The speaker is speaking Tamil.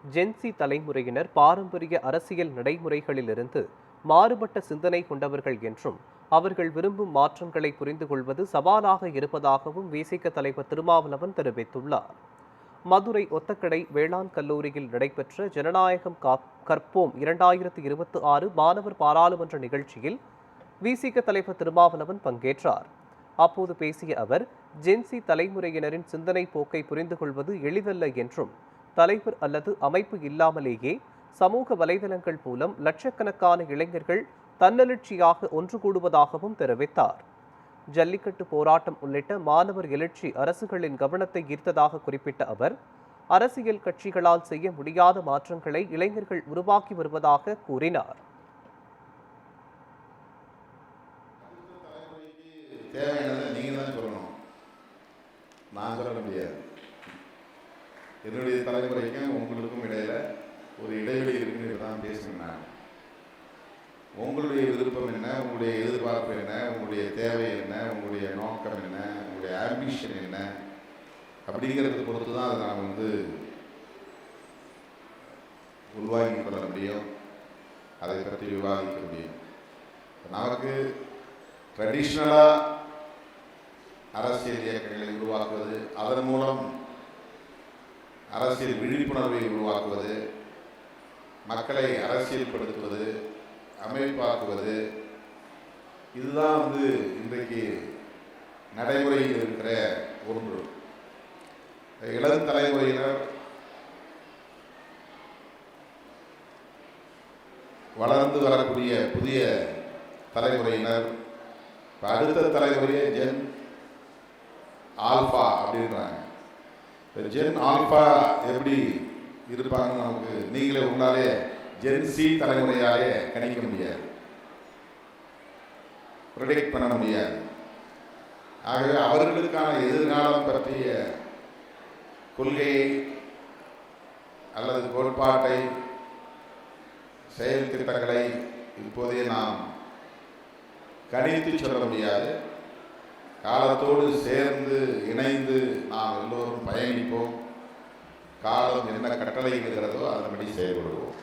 ஜென்சி தலைமுறையினர் பாரம்பரிய அரசியல் நடைமுறைகளிலிருந்து மாறுபட்ட சிந்தனை கொண்டவர்கள் என்றும் அவர்கள் விரும்பும் மாற்றங்களை புரிந்து கொள்வது சவாலாக இருப்பதாகவும் விசிக தலைவர் திருமாவளவன் தெரிவித்துள்ளார். மதுரை ஒத்தக்கடை வேளாண் கல்லூரியில் நடைபெற்ற ஜனநாயகம் கற்போம் 2026 மாணவர் பாராளுமன்ற நிகழ்ச்சியில் விசிக தலைவர் திருமாவளவன் பங்கேற்றார். அப்போது பேசிய அவர், ஜென்சி தலைமுறையினரின் சிந்தனை போக்கை புரிந்து கொள்வது எளிதல்ல என்றும், தலைவர் அல்லது அமைப்பு இல்லாமலேயே சமூக வலைதளங்கள் மூலம் லட்சக்கணக்கான இளைஞர்கள் தன்னெழுச்சியாக ஒன்று கூடுவதாகவும் தெரிவித்தார். ஜல்லிக்கட்டு போராட்டம் உள்ளிட்ட மாணவர் எழுச்சி அரசுகளின் கவனத்தை ஈர்த்ததாக குறிப்பிட்ட அவர், அரசியல் கட்சிகளால் செய்ய முடியாத மாற்றங்களை இளைஞர்கள் உருவாக்கி வருவதாக கூறினார். தேவையானதை நீங்க தான் சொல்லணும், நான் சொல்ல முடியாது. என்னுடைய தலைமுறைக்கும் உங்களுக்கும் இடையில ஒரு இடைவெளி இருக்குன்னு தான் பேசுகிறேன். நான் உங்களுடைய விருப்பம் என்ன, உங்களுடைய எதிர்பார்ப்பு என்ன, உங்களுடைய தேவை என்ன, உங்களுடைய நோக்கம் என்ன, உங்களுடைய ஆம்பிஷன் என்ன அப்படிங்கிறத பொறுத்து தான் அதை நாம் உள்வாங்கி கொள்ள முடியும், அதை பற்றி விவாதிக்க முடியும். நமக்கு ட்ரெடிஷ்னலாக அரசியல் இயக்கங்களை உருவாக்குவது, அதன் மூலம் அரசியல் விழிப்புணர்வை உருவாக்குவது, மக்களை அரசியல்படுத்துவது, அமைப்பாக்குவது, இதுதான் இன்றைக்கு நடைமுறையில் இருக்கிற ஒன்று. இளம் தலைமுறையினர் வளர்ந்து வரக்கூடிய புதிய தலைமுறையினர் அடுத்த தலைமுறையே ஜென் ஆல்பா அப்படின்றாங்க. ஜென் ஆல்பா எப்படி இருப்பாங்கன்னு நமக்கு நீங்களே உங்களாலே ஜென்சி தலைமுறையாலே கணிக்க முடியாது, ப்ரெடிக்ட் பண்ண முடியாது. ஆகவே அவர்களுக்கான எதிர்காலம் பற்றிய கொள்கையை அல்லது கோட்பாட்டை, செயல் திட்டங்களை இப்போதே நாம் கணித்து சொல்ல முடியாது. காலத்தோடு சேர்ந்து இணைந்து நாம் எல்லோரும் பயணிப்போம். காலம் என்ன கட்டளை இருக்கிறதோ அதன்படி செயல்படுவோம்.